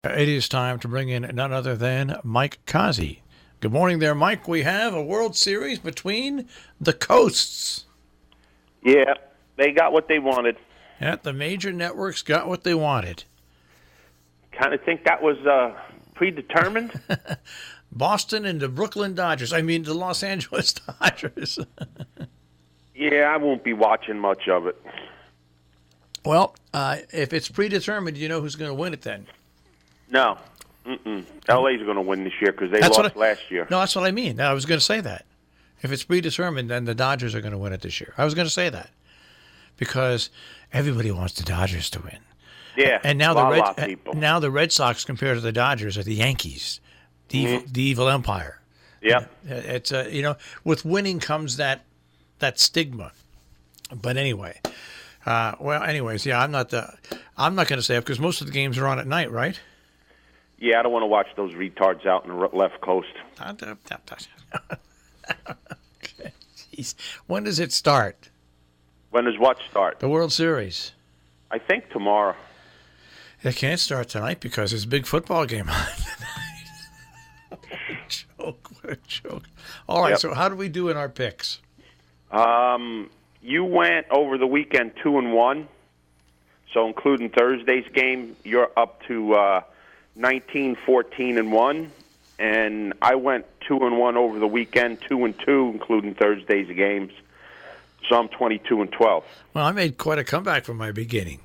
It is time to bring in none other than Mike Cozzi. Good morning there, Mike. We have a World Series between the coasts. Yeah, they got what they wanted. Yeah, the major networks got what they wanted. Kind of think that was predetermined. Boston and the Brooklyn Dodgers. I mean, the Los Angeles Dodgers. Yeah, I won't be watching much of it. Well, if it's predetermined, you know who's going to win it then. No. LA's going to win this year because they lost last year. No, that's what I mean. I was going to say that. If it's predetermined, then the Dodgers are going to win it this year. I was going to say that because everybody wants the Dodgers to win. Yeah, and now the the Red Sox compared to the Dodgers are the Yankees, the evil empire. Yeah, it's with winning comes that stigma. But anyway, yeah, I'm not going to say it because most of the games are on at night, right? Yeah, I don't want to watch those retards out in the left coast. Okay. Jeez. When does it start? When does what start? The World Series. I think tomorrow. It can't start tonight because there's a big football game on tonight. What a joke. All right, So how do we do in our picks? You went over the weekend 2-1, so including Thursday's game, you're up to 19-14-1, and I went 2-1 over the weekend, 2-2, including Thursday's games. So I'm 22-12. Well, I made quite a comeback from my beginning.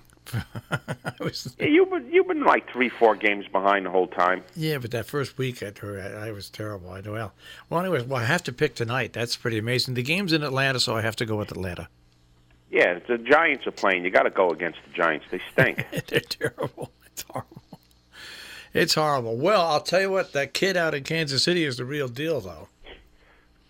You've been like 3-4 games behind the whole time. Yeah, but that first week I was terrible. I know. Well, anyways, I have to pick tonight. That's pretty amazing. The game's in Atlanta, so I have to go with Atlanta. Yeah, the Giants are playing. You got to go against the Giants. They stink. They're terrible. It's horrible. It's horrible. Well, I'll tell you what. That kid out in Kansas City is the real deal, though.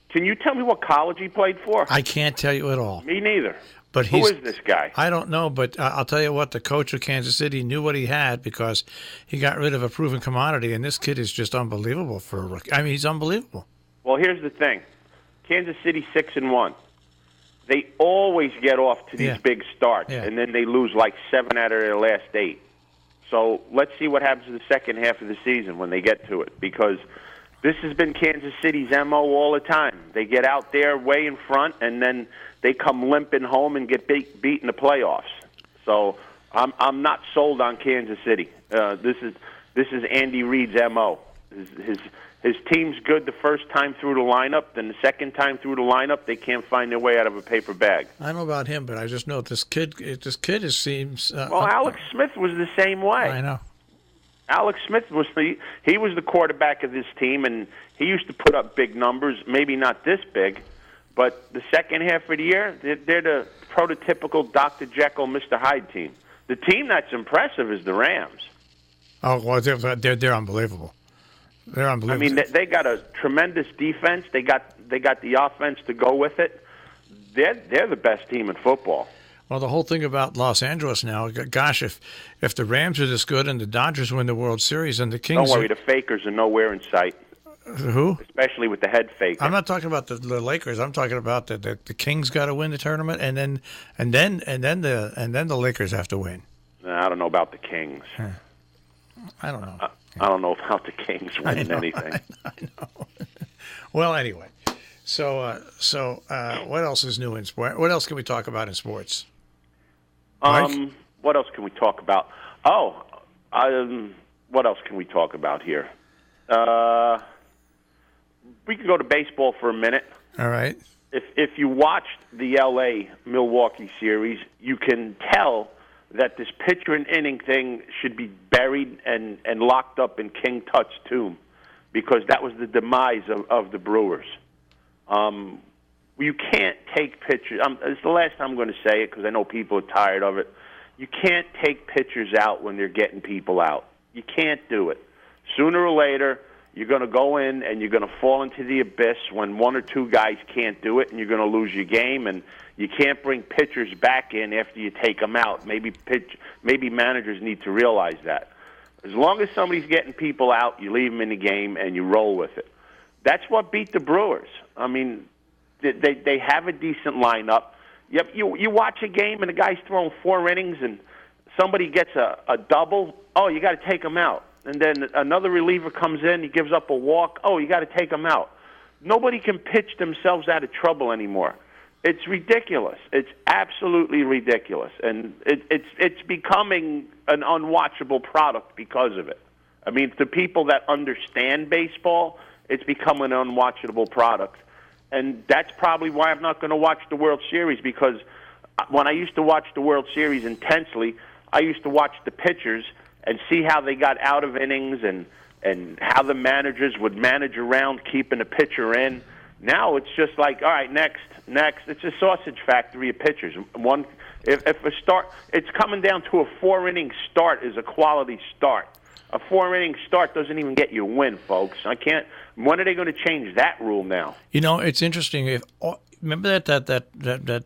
Can you tell me what college he played for? I can't tell you at all. Me neither. But who is this guy? I don't know, but I'll tell you what. The coach of Kansas City knew what he had because he got rid of a proven commodity, and this kid is just unbelievable for a rookie. I mean, he's unbelievable. Well, here's the thing. Kansas City 6-1. They always get off to these big starts, and then they lose like 7 out of their last 8. So let's see what happens in the second half of the season when they get to it, because this has been Kansas City's MO all the time. They get out there way in front, and then they come limping home and get beat in the playoffs. So I'm not sold on Kansas City. This is Andy Reid's MO. His team's good the first time through the lineup. Then the second time through the lineup, they can't find their way out of a paper bag. I don't know about him, but I just know this kid seems. Well, Alex Smith was the same way. I know. Alex Smith was the quarterback of this team, and he used to put up big numbers. Maybe not this big, but the second half of the year, they're the prototypical Dr. Jekyll, Mr. Hyde team. The team that's impressive is the Rams. Oh well, they're unbelievable. They're unbelievable. I mean, they got a tremendous defense. They got the offense to go with it. They're the best team in football. Well, the whole thing about Los Angeles now, gosh, if the Rams are this good and the Dodgers win the World Series and the Kings... Don't worry, the fakers are nowhere in sight. Who? Especially with the head fake. I'm not talking about the Lakers. I'm talking about the Kings got to win the tournament, and then the Lakers have to win. I don't know about the Kings. I don't know. I don't know about the Kings winning anything. I know. Well, anyway, so what else is new in sport? What else can we talk about in sports? What else can we talk about? What else can we talk about here? We can go to baseball for a minute. All right. If you watched the L.A.-Milwaukee series, you can tell that this pitcher and inning thing should be buried and locked up in King Tut's tomb, because that was the demise of the Brewers. You can't take pitchers. It's the last time I'm going to say it because I know people are tired of it. You can't take pitchers out when they're getting people out. You can't do it. Sooner or later, you're going to go in and you're going to fall into the abyss when one or two guys can't do it, and you're going to lose your game. And you can't bring pitchers back in after you take them out. Maybe managers need to realize that. As long as somebody's getting people out, you leave them in the game and you roll with it. That's what beat the Brewers. I mean, they have a decent lineup. You watch a game and the guy's throwing 4 innings and somebody gets a double. Oh, you got to take him out. and then another reliever comes in, he gives up a walk. Oh, you got to take him out. Nobody can pitch themselves out of trouble anymore. It's ridiculous. It's absolutely ridiculous, and it's becoming an unwatchable product because of it. I mean, to people that understand baseball, it's become an unwatchable product, and that's probably why I'm not going to watch the World Series, because when I used to watch the World Series intensely, I used to watch the pitchers and see how they got out of innings and how the managers would manage around keeping a pitcher in. Now it's just like, all right, next. It's a sausage factory of pitchers. If a start, it's coming down to a 4-inning start is a quality start. A 4-inning start doesn't even get you a win, folks. When are they going to change that rule now? You know, it's interesting. Remember that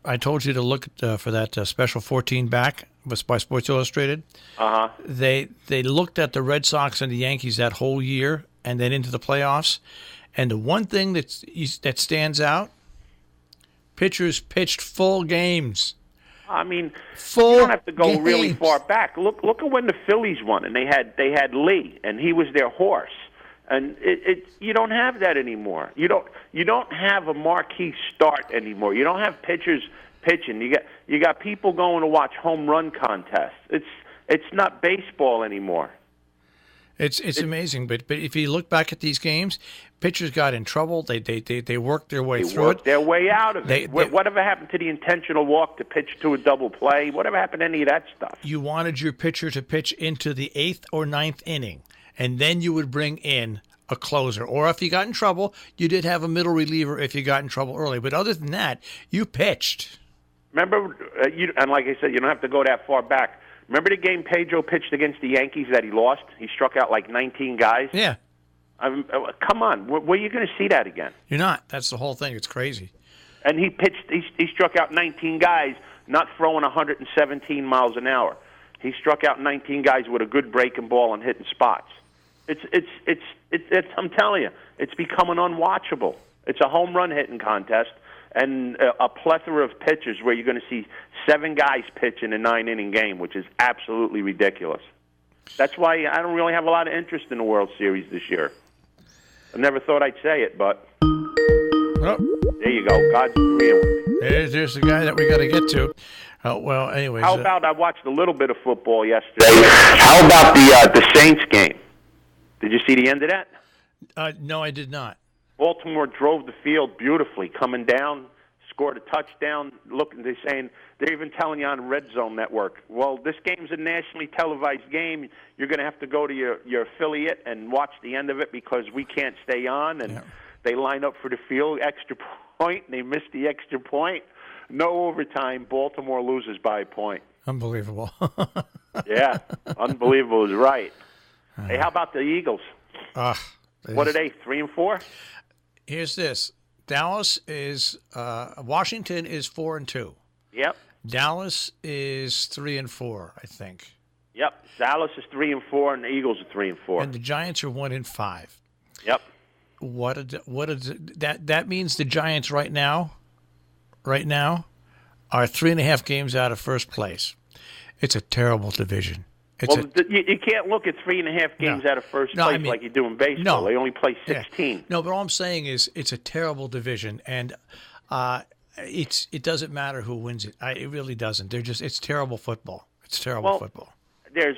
I told you to look for that special 14 back was by Sports Illustrated. They looked at the Red Sox and the Yankees that whole year and then into the playoffs, and the one thing that stands out: pitchers pitched full games. I mean, full you don't have to go games. Really far back. Look at when the Phillies won, and they had Lee, and he was their horse. And you don't have that anymore. You don't have a marquee start anymore. You don't have pitchers pitching. You got people going to watch home run contests. It's not baseball anymore. It's amazing, but if you look back at these games, pitchers got in trouble. They worked their way through it. They worked their way out of it. Whatever happened to the intentional walk to pitch to a double play? Whatever happened to any of that stuff? You wanted your pitcher to pitch into the 8th or 9th inning, and then you would bring in a closer. Or if you got in trouble, you did have a middle reliever if you got in trouble early. But other than that, you pitched. Remember, and like I said, you don't have to go that far back. Remember the game Pedro pitched against the Yankees that he lost? He struck out like 19 guys? Yeah. Come on. Where are you going to see that again? You're not. That's the whole thing. It's crazy. And he struck out 19 guys, not throwing 117 miles an hour. He struck out 19 guys with a good breaking ball and hitting spots. I'm telling you, it's becoming unwatchable. It's a home run hitting contest and a plethora of pitchers where you're going to see 7 guys pitch in a 9-inning game, which is absolutely ridiculous. That's why I don't really have a lot of interest in the World Series this year. I never thought I'd say it, but there you go. God's agreeing with me. There's the guy that we got to get to. Well, anyways. How about I watched a little bit of football yesterday. How about the Saints game? Did you see the end of that? No, I did not. Baltimore drove the field beautifully, coming down, scored a touchdown. They're even telling you on Red Zone Network, well, this game's a nationally televised game. You're going to have to go to your affiliate and watch the end of it because we can't stay on. And they line up for the field extra point, and they miss the extra point. No overtime. Baltimore loses by a point. Unbelievable. Yeah, unbelievable is right. Hey, how about the Eagles? What are they, 3-4? Here's this. Dallas is Washington is 4-2. Yep. Dallas is 3-4, I think. Yep. Dallas is 3-4, and the Eagles are 3-4. And the Giants are 1-5. Yep. That means the Giants right now are 3.5 games out of first place. It's a terrible division. You can't look at 3.5 games out of first place like you do in baseball. No. They only play 16. Yeah. No, but all I'm saying is it's a terrible division, and it doesn't matter who wins it. It really doesn't. It's terrible football. It's terrible football. There's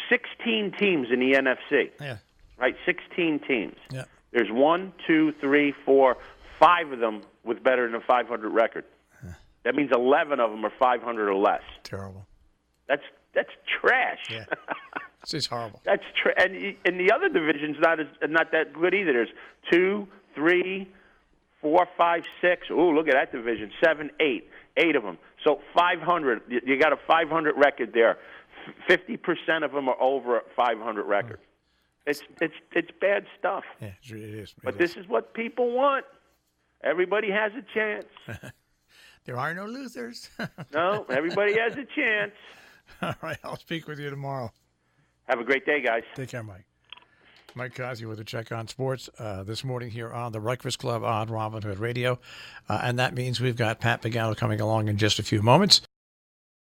16 teams in the NFC. Yeah. Right, 16 teams. Yeah. There's 1, 2, 3, 4, 5 of them with better than a 500 record. That means 11 of them are 500 or less. Terrible. That's trash. Yeah, it's just horrible. That's and the other division's not that good either. There's 2, 3, 4, 5, 6. Ooh, look at that division. 7, 8 of them. So 500. You got a 500 record there. 50% of them are over a 500 record. It's bad stuff. Yeah, it is. But this is what people want. Everybody has a chance. There are no losers. No, everybody has a chance. All right, I'll speak with you tomorrow. Have a great day, guys. Take care, Mike. Mike Cozzi with a check on sports this morning here on the Breakfast Club on Robin Hood Radio. And that means we've got Pat Pagano coming along in just a few moments.